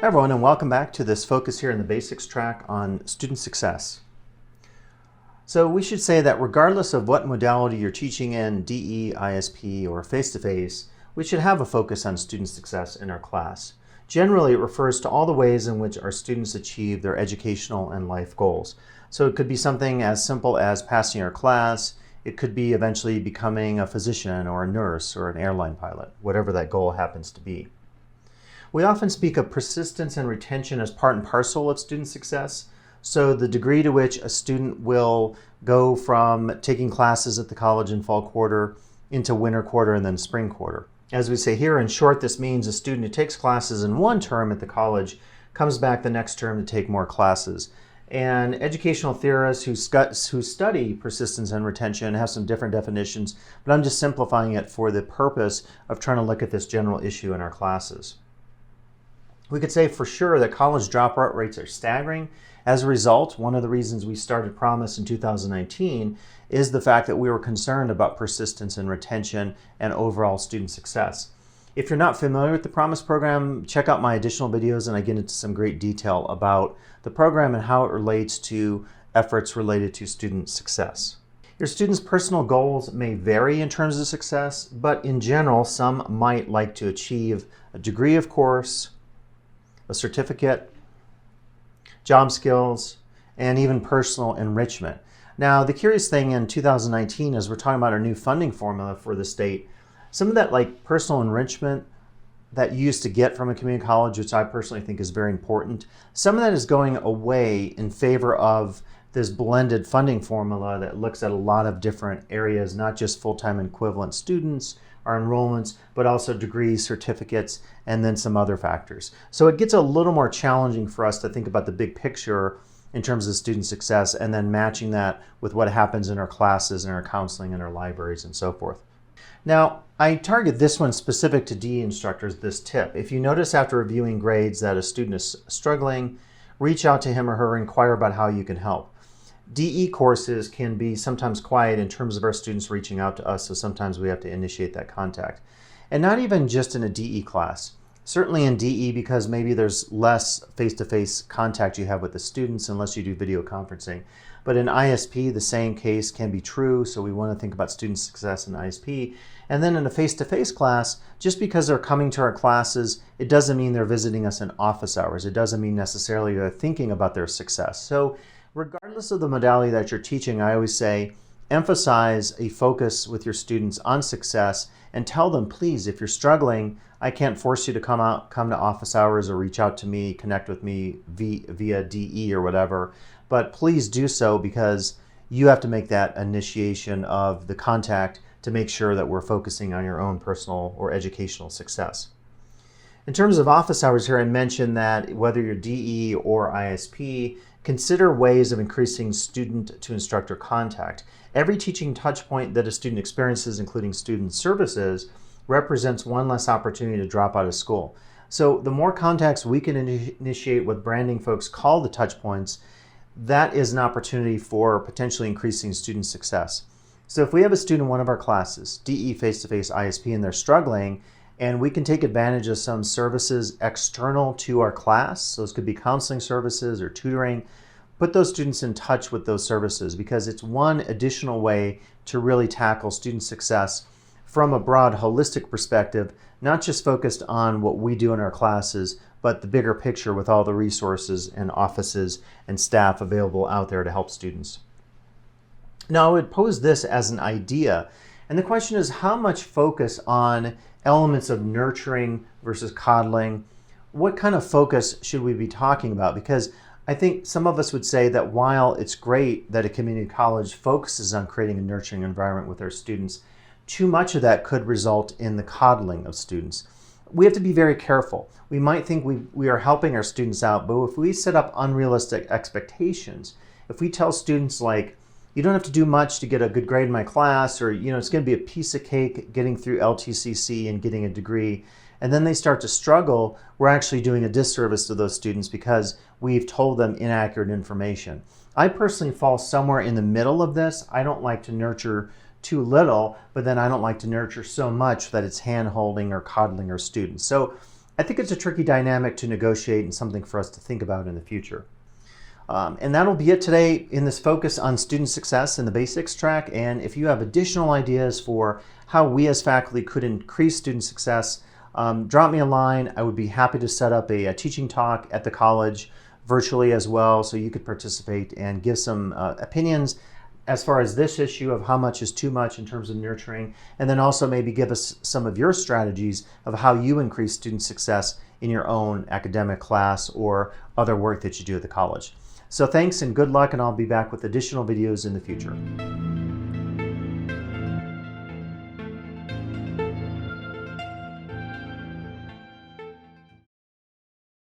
Hi everyone, and welcome back to this focus here in the basics track on student success. So we should say that regardless of what modality you're teaching in, DE, ISP, or face-to-face, we should have a focus on student success in our class. Generally, it refers to all the ways in which our students achieve their educational and life goals. So it could be something as simple as passing our class. It could be eventually becoming a physician or a nurse or an airline pilot, whatever that goal happens to be. We often speak of persistence and retention as part and parcel of student success. So the degree to which a student will go from taking classes at the college in fall quarter into winter quarter and then spring quarter. As we say here, in short, this means a student who takes classes in one term at the college comes back the next term to take more classes. And educational theorists who study persistence and retention have some different definitions, but I'm just simplifying it for the purpose of trying to look at this general issue in our classes. We could say for sure that college dropout rates are staggering. As a result, one of the reasons we started Promise in 2019 is the fact that we were concerned about persistence and retention and overall student success. If you're not familiar with the Promise program, check out my additional videos and I get into some great detail about the program and how it relates to efforts related to student success. Your students' personal goals may vary in terms of success, but in general, some might like to achieve a degree, of course, a certificate, job skills, and even personal enrichment. Now, the curious thing in 2019 is we're talking about our new funding formula for the state. Some of that like personal enrichment that you used to get from a community college, which I personally think is very important, some of that is going away in favor of this blended funding formula that looks at a lot of different areas, not just full-time equivalent students, our enrollments, but also degrees, certificates, and then some other factors. So it gets a little more challenging for us to think about the big picture in terms of student success and then matching that with what happens in our classes and our counseling and our libraries and so forth. Now, I target this one specific to DE instructors, this tip. If you notice after reviewing grades that a student is struggling, reach out to him or her and inquire about how you can help. DE courses can be sometimes quiet in terms of our students reaching out to us, so sometimes we have to initiate that contact. And not even just in a DE class. Certainly in DE, because maybe there's less face-to-face contact you have with the students unless you do video conferencing. But in ISP, the same case can be true, so we want to think about student success in ISP. And then in a face-to-face class, just because they're coming to our classes, it doesn't mean they're visiting us in office hours. It doesn't mean necessarily they're thinking about their success. So regardless of the modality that you're teaching, I always say emphasize a focus with your students on success and tell them, please, if you're struggling, I can't force you to come to office hours or reach out to me, connect with me via DE or whatever, but please do so because you have to make that initiation of the contact to make sure that we're focusing on your own personal or educational success. In terms of office hours here, I mentioned that whether you're DE or ISP, consider ways of increasing student to instructor contact. Every teaching touch point that a student experiences, including student services, represents one less opportunity to drop out of school. So the more contacts we can initiate what branding folks call the touch points, that is an opportunity for potentially increasing student success. So if we have a student in one of our classes, DE, face-to-face, ISP, and they're struggling, and we can take advantage of some services external to our class. So this could be counseling services or tutoring. Put those students in touch with those services because it's one additional way to really tackle student success from a broad holistic perspective, not just focused on what we do in our classes, but the bigger picture with all the resources and offices and staff available out there to help students. Now, I would pose this as an idea. And the question is, how much focus on elements of nurturing versus coddling? What kind of focus should we be talking about? Because I think some of us would say that while it's great that a community college focuses on creating a nurturing environment with their students, too much of that could result in the coddling of students. We have to be very careful. We might think we are helping our students out, but if we set up unrealistic expectations, if we tell students like, you don't have to do much to get a good grade in my class, or it's going to be a piece of cake getting through LTCC and getting a degree, and then they start to struggle, we're actually doing a disservice to those students because we've told them inaccurate information. I personally fall somewhere in the middle of this. I don't like to nurture too little, but then I don't like to nurture so much that it's hand-holding or coddling our students. So I think it's a tricky dynamic to negotiate and something for us to think about in the future. And that'll be it today in this focus on student success in the basics track. And if you have additional ideas for how we as faculty could increase student success, drop me a line. I would be happy to set up a teaching talk at the college virtually as well, so you could participate and give some opinions as far as this issue of how much is too much in terms of nurturing, and then also maybe give us some of your strategies of how you increase student success in your own academic class or other work that you do at the college. So thanks and good luck, and I'll be back with additional videos in the future.